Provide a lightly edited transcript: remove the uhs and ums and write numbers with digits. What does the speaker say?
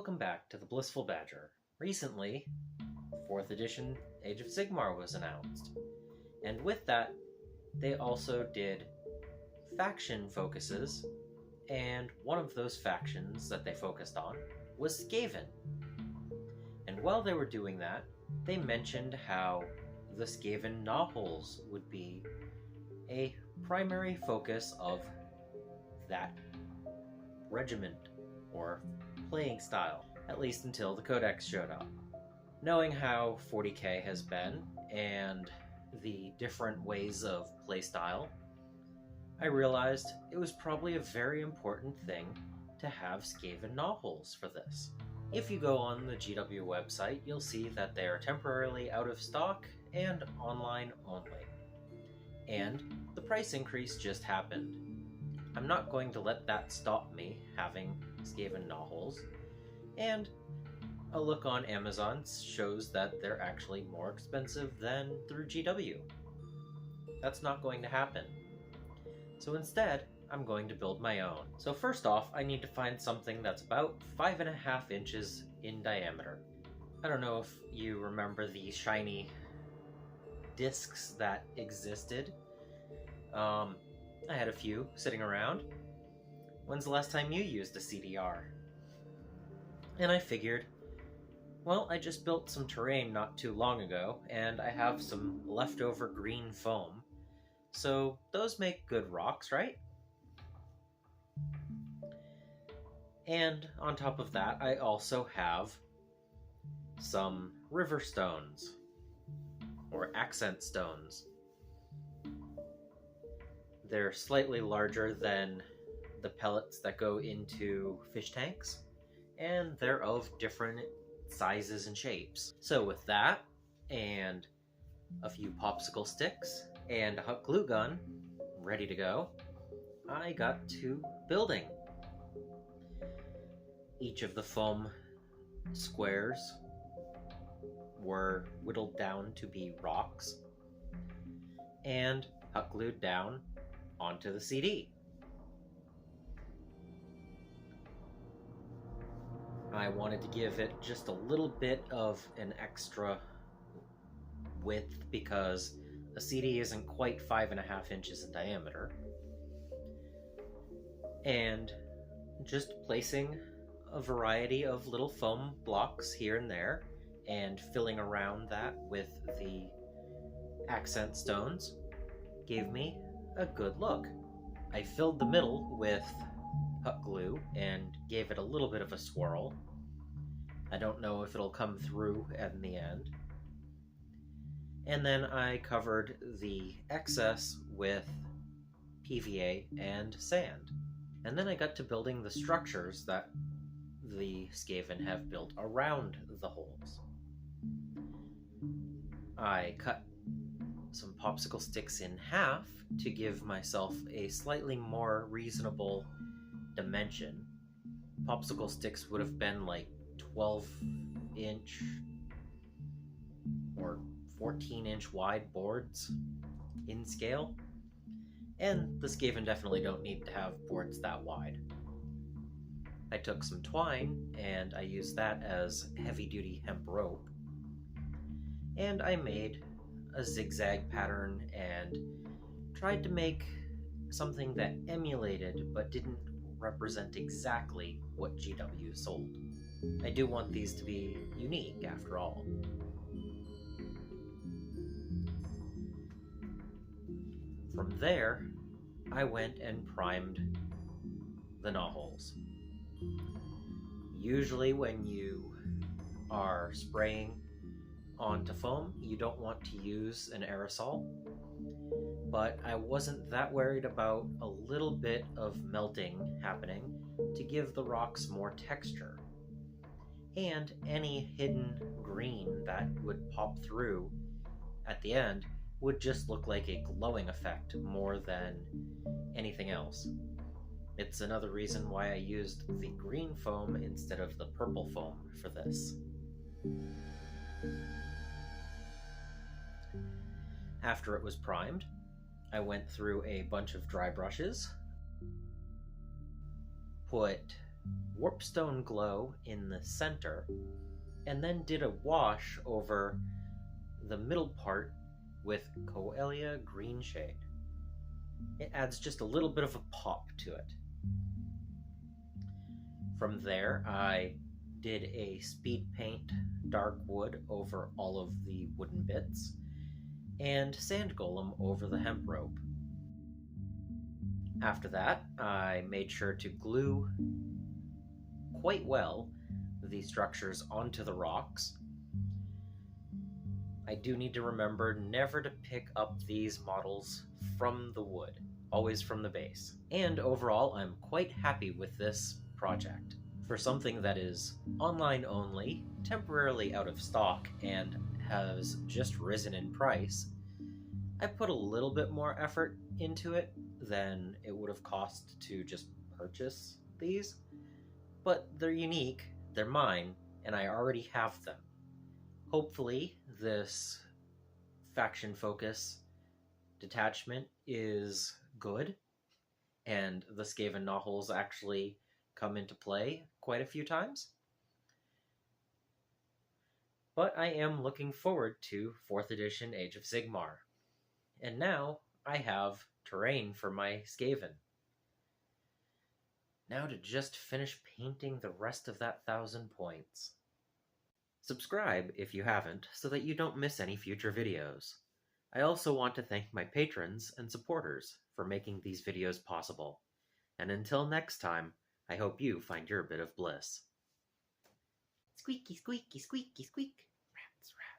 Welcome back to the Blissful Badger. Recently, 4th edition Age of Sigmar was announced, and with that, they also did faction focuses, and one of those factions that they focused on was Skaven. And while they were doing that, they mentioned how the Skaven Gnawholes would be a primary focus of that regiment or playing style, at least until the Codex showed up. Knowing how 40k has been and the different ways of playstyle, I realized it was probably a very important thing to have Skaven Gnawholes for this. If you go on the GW website, you'll see that they are temporarily out of stock and online only. And the price increase just happened. I'm not going to let that stop me having Skaven Gnawholes, and a look on Amazon shows that they're actually more expensive than through GW. That's not going to happen. So instead, I'm going to build my own. So first off, I need to find something that's about 5.5 inches in diameter. I don't know if you remember the shiny discs that existed. I had a few sitting around. When's the last time you used a CDR? And I figured, well, I just built some terrain not too long ago, and I have some leftover green foam. So those make good rocks, right? And on top of that, I also have some river stones, or accent stones. They're slightly larger than the pellets that go into fish tanks, and they're of different sizes and shapes. So with that, and a few popsicle sticks, and a hot glue gun ready to go, I got to building. Each of the foam squares were whittled down to be rocks and hot glued down onto the CD. I wanted to give it just a little bit of an extra width because a CD isn't quite 5.5 inches in diameter. And just placing a variety of little foam blocks here and there and filling around that with the accent stones gave me a good look. I filled the middle with hot glue and gave it a little bit of a swirl. I don't know if it'll come through in the end. And then I covered the excess with PVA and sand. And then I got to building the structures that the Skaven have built around the holes. I cut some popsicle sticks in half to give myself a slightly more reasonable dimension. Popsicle sticks would have been like 12-inch or 14-inch wide boards in scale, and the Skaven definitely don't need to have boards that wide. I took some twine and I used that as heavy-duty hemp rope, and I made a zigzag pattern and tried to make something that emulated but didn't represent exactly what GW sold. I do want these to be unique after all. From there, I went and primed the Gnawholes. Usually when you are spraying onto foam, you don't want to use an aerosol, but I wasn't that worried about a little bit of melting happening to give the rocks more texture. And any hidden green that would pop through at the end would just look like a glowing effect more than anything else. It's another reason why I used the green foam instead of the purple foam for this. After it was primed, I went through a bunch of dry brushes, put warpstone glow in the center, and then did a wash over the middle part with Coelia Green Shade. It adds just a little bit of a pop to it. From there, I did a speed paint dark wood over all of the wooden bits, and sand golem over the hemp rope. After that, I made sure to glue quite well the structures onto the rocks. I do need to remember never to pick up these models from the wood, always from the base. And overall, I'm quite happy with this project. For something that is online only, temporarily out of stock, and has just risen in price, I put a little bit more effort into it than it would have cost to just purchase these. But they're unique, they're mine, and I already have them. Hopefully, this faction focus detachment is good, and the Skaven Gnawholes actually come into play quite a few times. But I am looking forward to 4th edition Age of Sigmar. And now I have terrain for my Skaven. Now to just finish painting the rest of that 1,000 points. Subscribe if you haven't, so that you don't miss any future videos. I also want to thank my patrons and supporters for making these videos possible. And until next time, I hope you find your bit of bliss. Squeaky, squeaky, squeaky, squeak. Rats, rats.